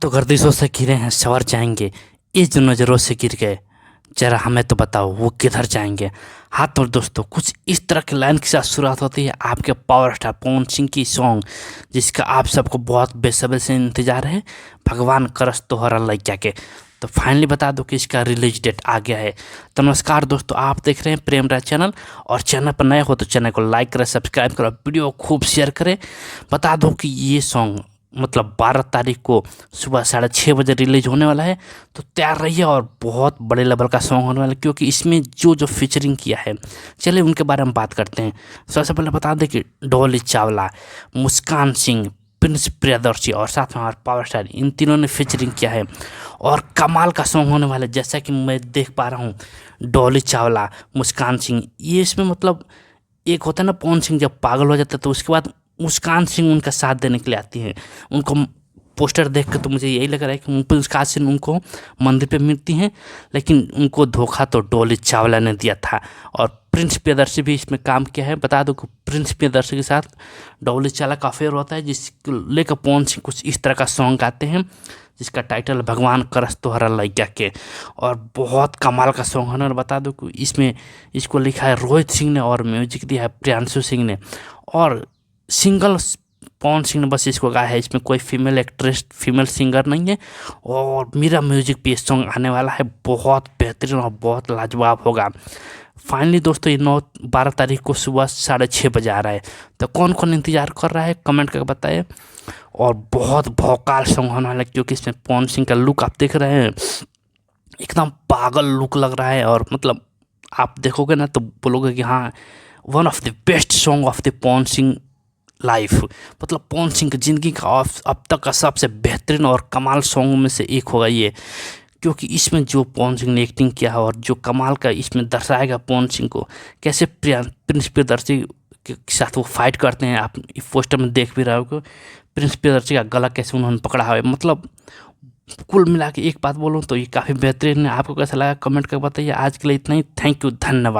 तो गर्दिशों से घिरे हैं सवर जाएंगे, इस जो नज़रों से गिर गए, जरा हमें तो बताओ वो किधर जाएंगे। हाँ तो दोस्तों, कुछ इस तरह की लाइन के साथ शुरुआत होती है आपके पावर स्टार पवन सिंह की सॉन्ग, जिसका आप सबको बहुत बेसब्री से इंतजार है, भगवान करस तोहरा लइका के। तो फाइनली बता दो कि इसका रिलीज डेट आ गया है। तो नमस्कार दोस्तों, आप देख रहे हैं प्रेम राज चैनल, और चैनल पर नए हो तो चैनल को लाइक करें, सब्सक्राइब करें, वीडियो खूब शेयर करें। बता दो कि ये सॉन्ग मतलब 12 तारीख को सुबह 6:30 बजे रिलीज होने वाला है। तो तैयार रहिए, और बहुत बड़े लेवल का सॉन्ग होने वाला है, क्योंकि इसमें जो जो फीचरिंग किया है, चलिए उनके बारे में बात करते हैं। सबसे पहले बता दें कि डॉली चावला, मुस्कान सिंह, प्रिंस प्रियदर्शी और साथ में हमारे पावर स्टार, इन तीनों ने फीचरिंग किया है। और कमाल का सॉन्ग होने वाला है, जैसा कि मैं देख पा रहा हूँ। डॉली चावला, मुस्कान सिंह, ये इसमें मतलब एक होता है ना, पवन सिंह जब पागल हो जाता है तो उसके बाद मुस्कान सिंह उनका साथ देने के लिए आती हैं। उनको पोस्टर देख के तो मुझे यही लग रहा है कि मुस्कान सिंह उनको मंदिर पे मिलती हैं, लेकिन उनको धोखा तो डॉली चावला ने दिया था। और प्रिंस प्रियदर्शी भी इसमें काम किया है। बता दो कि प्रिंस प्रियदर्शी के साथ डॉली चावला का अफेयर होता है, जिसको लेकर पवन सिंह कुछ इस तरह का सॉन्ग गाते हैं, जिसका टाइटल भगवान करस तोहरा लइका के। और बहुत कमाल का सॉन्ग है। और बता दो कि इसमें इसको लिखा है रोहित सिंह ने, और म्यूजिक दिया है प्रियांशु सिंह ने, और सिंगल पवन सिंह ने बस इसको गाया है। इसमें कोई फीमेल एक्ट्रेस, फीमेल सिंगर नहीं है। और मेरा म्यूजिक पे सॉन्ग आने वाला है, बहुत बेहतरीन और बहुत लाजवाब होगा। फाइनली दोस्तों, ये 12 तारीख को सुबह 6:30 बजे आ रहा है। तो कौन कौन इंतजार कर रहा है कमेंट करके बताइए। और बहुत भौकाल सॉन्ग होने वाला है, क्योंकि इसमें पवन सिंह का लुक आप देख रहे हैं, एकदम पागल लुक लग रहा है। और मतलब आप देखोगे ना तो बोलोगे कि हाँ, one of the best song of the Pawan Singh life, मतलब पवन सिंह की ज़िंदगी का अब तक का सबसे बेहतरीन और कमाल सॉन्ग में से एक होगा ये। क्योंकि इसमें जो पवन सिंह ने एक्टिंग किया है, और जो कमाल का इसमें दर्शाएगा पवन सिंह को, कैसे प्रिंस प्रियदर्शी के साथ वो फाइट करते हैं। आप पोस्टर में देख भी रहे हो, प्रिंस प्रियदर्शी का गला कैसे उन्होंने पकड़ा है। मतलब कुल मिला के एक बात बोलूँ तो ये काफ़ी बेहतरीन है। आपको कैसा लगा कमेंट करके बताइए। आज के लिए इतना ही, थैंक यू, धन्यवाद।